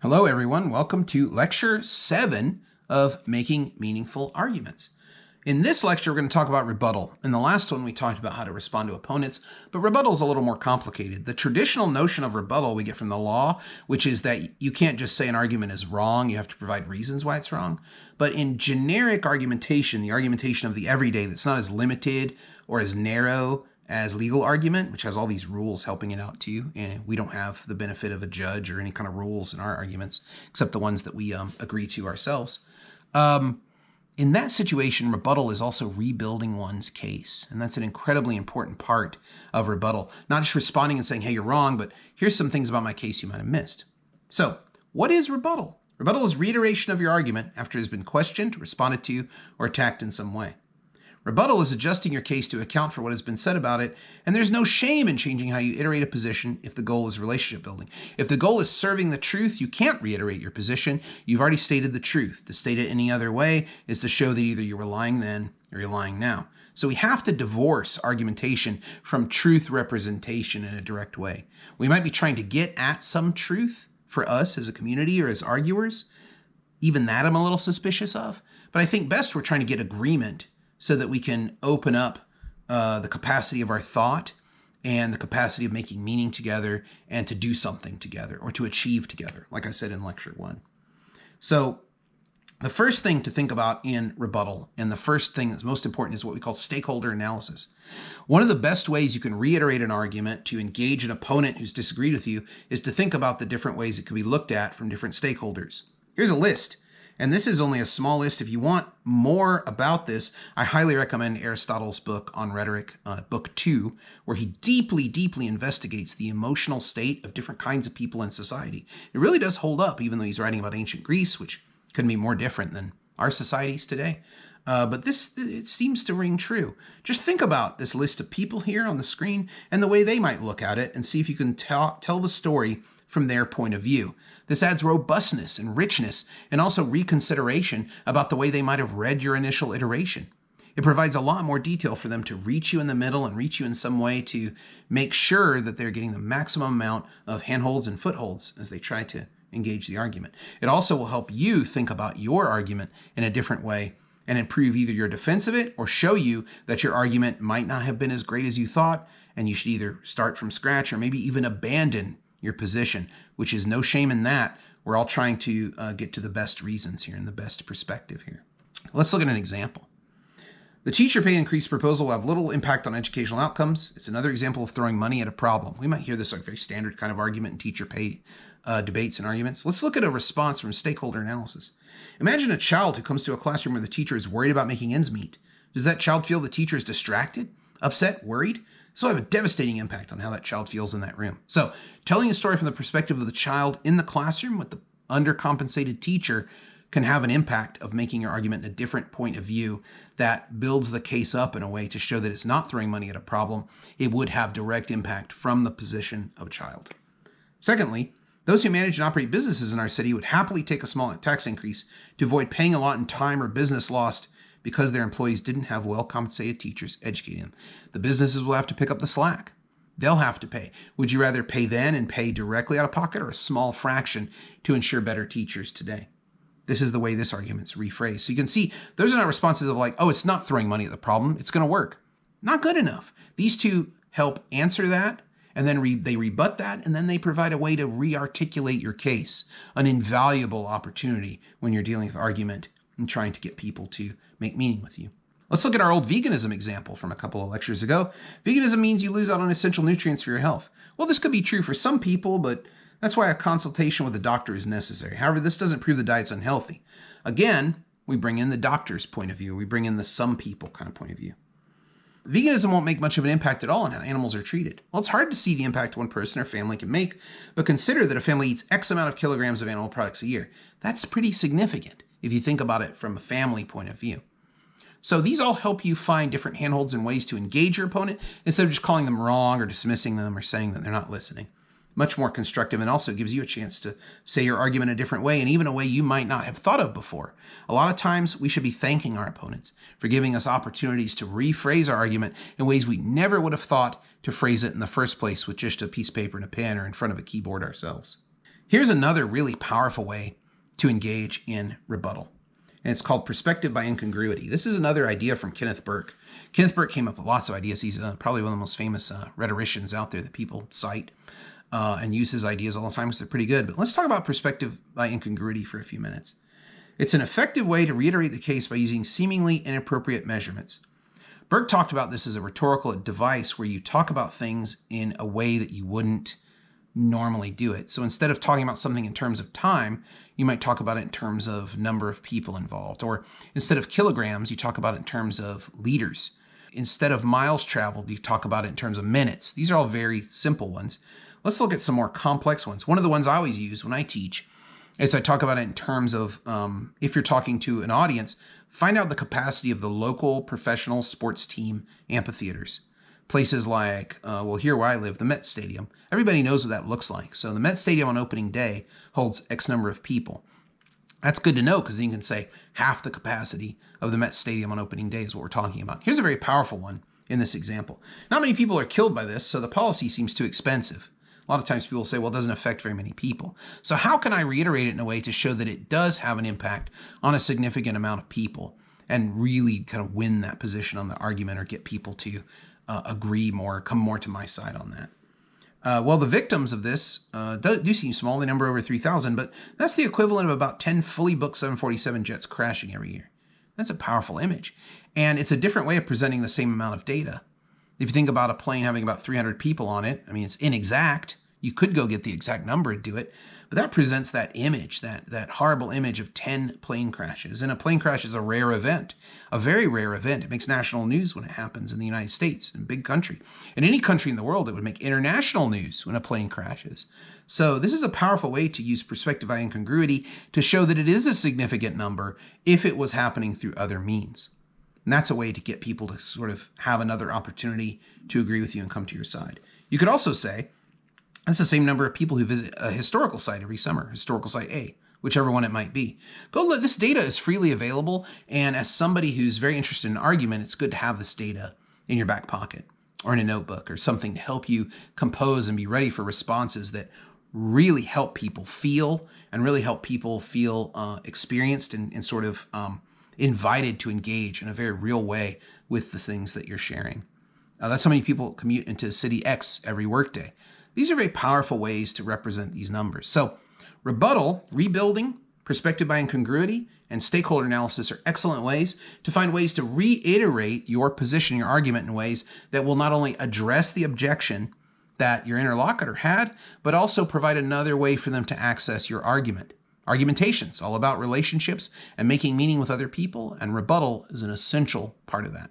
Hello, everyone. Welcome to Lecture 7 of Making Meaningful Arguments. In this lecture, we're going to talk about rebuttal. In the last one, we talked about how to respond to opponents, but rebuttal is a little more complicated. The traditional notion of rebuttal we get from the law, which is that you can't just say an argument is wrong, you have to provide reasons why it's wrong. But in generic argumentation, the argumentation of the everyday that's not as limited or as narrow as legal argument, which has all these rules helping it out to you, and we don't have the benefit of a judge or any kind of rules in our arguments, except the ones that we agree to ourselves. In that situation, rebuttal is also rebuilding one's case, and that's an incredibly important part of rebuttal. Not just responding and saying, hey, you're wrong, but here's some things about my case you might have missed. So, what is rebuttal? Rebuttal is reiteration of your argument after it has been questioned, responded to, or attacked in some way. Rebuttal is adjusting your case to account for what has been said about it, and there's no shame in changing how you iterate a position if the goal is relationship building. If the goal is serving the truth, you can't reiterate your position. You've already stated the truth. To state it any other way is to show that either you were lying then or you're lying now. So we have to divorce argumentation from truth representation in a direct way. We might be trying to get at some truth for us as a community or as arguers. Even that I'm a little suspicious of. But I think best we're trying to get agreement so that we can open up the capacity of our thought and the capacity of making meaning together and to do something together or to achieve together, like I said in Lecture 1. So the first thing to think about in rebuttal, and the first thing that's most important, is what we call stakeholder analysis. One of the best ways you can reiterate an argument to engage an opponent who's disagreed with you is to think about the different ways it can be looked at from different stakeholders. Here's a list. And this is only a small list. If you want more about this, I highly recommend Aristotle's book on rhetoric, book 2, where he deeply, deeply investigates the emotional state of different kinds of people in society. It really does hold up, even though he's writing about ancient Greece, which couldn't be more different than our societies today. But it seems to ring true. Just think about this list of people here on the screen and the way they might look at it and see if you can tell the story from their point of view. This adds robustness and richness and also reconsideration about the way they might have read your initial iteration. It provides a lot more detail for them to reach you in the middle and reach you in some way to make sure that they're getting the maximum amount of handholds and footholds as they try to engage the argument. It also will help you think about your argument in a different way and improve either your defense of it or show you that your argument might not have been as great as you thought, and you should either start from scratch or maybe even abandon your position, which is no shame in that. We're all trying to get to the best reasons here and the best perspective here. Let's look at an example. The teacher pay increase proposal will have little impact on educational outcomes. It's another example of throwing money at a problem. We might hear this like very standard kind of argument in teacher pay debates and arguments. Let's look at a response from stakeholder analysis. Imagine a child who comes to a classroom where the teacher is worried about making ends meet. Does that child feel the teacher is distracted, upset, worried? This will have a devastating impact on how that child feels in that room. So telling a story from the perspective of the child in the classroom with the undercompensated teacher can have an impact of making your argument a different point of view that builds the case up in a way to show that it's not throwing money at a problem. It would have direct impact from the position of a child. Secondly, those who manage and operate businesses in our city would happily take a small tax increase to avoid paying a lot in time or business lost because their employees didn't have well-compensated teachers educating them. The businesses will have to pick up the slack. They'll have to pay. Would you rather pay then and pay directly out of pocket, or a small fraction to ensure better teachers today? This is the way this argument's rephrased. So you can see those are not responses of like, oh, it's not throwing money at the problem, it's going to work. Not good enough. These two help answer that, and then they rebut that, and then they provide a way to rearticulate your case, an invaluable opportunity when you're dealing with argument and trying to get people to make meaning with you. Let's look at our old veganism example from a couple of lectures ago. Veganism means you lose out on essential nutrients for your health. Well, this could be true for some people, but that's why a consultation with a doctor is necessary. However, this doesn't prove the diet's unhealthy. Again, we bring in the doctor's point of view. We bring in the some people kind of point of view. Veganism won't make much of an impact at all on how animals are treated. Well, it's hard to see the impact one person or family can make, but consider that a family eats X amount of kilograms of animal products a year. That's pretty significant if you think about it from a family point of view. So these all help you find different handholds and ways to engage your opponent instead of just calling them wrong or dismissing them or saying that they're not listening. Much more constructive, and also gives you a chance to say your argument a different way, and even a way you might not have thought of before. A lot of times we should be thanking our opponents for giving us opportunities to rephrase our argument in ways we never would have thought to phrase it in the first place with just a piece of paper and a pen or in front of a keyboard ourselves. Here's another really powerful way to engage in rebuttal, and it's called perspective by incongruity. This is another idea from Kenneth Burke. Kenneth Burke came up with lots of ideas. He's probably one of the most famous rhetoricians out there that people cite and use his ideas all the time because they're pretty good. But let's talk about perspective by incongruity for a few minutes. It's an effective way to reiterate the case by using seemingly inappropriate measurements. Burke talked about this as a rhetorical device where you talk about things in a way that you wouldn't normally do it. So instead of talking about something in terms of time, you might talk about it in terms of number of people involved. Or instead of kilograms, you talk about it in terms of liters. Instead of miles traveled, you talk about it in terms of minutes. These are all very simple ones. Let's look at some more complex ones. One of the ones I always use when I teach is I talk about it in terms of if you're talking to an audience, find out the capacity of the local professional sports team amphitheaters. Places like, here where I live, the Met Stadium. Everybody knows what that looks like. So the Met Stadium on opening day holds X number of people. That's good to know because then you can say half the capacity of the Met Stadium on opening day is what we're talking about. Here's a very powerful one in this example. Not many people are killed by this, so the policy seems too expensive. A lot of times people say, well, it doesn't affect very many people. So how can I reiterate it in a way to show that it does have an impact on a significant amount of people and really kind of win that position on the argument or get people to agree more, come more to my side on that? Well, the victims of this do seem small. They number over 3,000, but that's the equivalent of about 10 fully booked 747 jets crashing every year. That's a powerful image. And it's a different way of presenting the same amount of data. If you think about a plane having about 300 people on it, I mean, it's inexact. You could go get the exact number and do it, but that presents that image, that horrible image of 10 plane crashes. And a plane crash is a rare event, a very rare event. It makes national news when it happens in the United States, in a big country. In any country in the world, it would make international news when a plane crashes. So this is a powerful way to use perspective by incongruity to show that it is a significant number if it was happening through other means. And that's a way to get people to sort of have another opportunity to agree with you and come to your side. You could also say, that's the same number of people who visit a historical site every summer, historical site A, whichever one it might be. Go look, this data is freely available, and as somebody who's very interested in argument, it's good to have this data in your back pocket or in a notebook or something to help you compose and be ready for responses that really help people feel and really help people feel experienced and sort of invited to engage in a very real way with the things that you're sharing. That's how many people commute into city X every workday. These are very powerful ways to represent these numbers. So rebuttal, rebuilding, perspective by incongruity, and stakeholder analysis are excellent ways to find ways to reiterate your position, your argument in ways that will not only address the objection that your interlocutor had, but also provide another way for them to access your argument. Argumentation is all about relationships and making meaning with other people, and rebuttal is an essential part of that.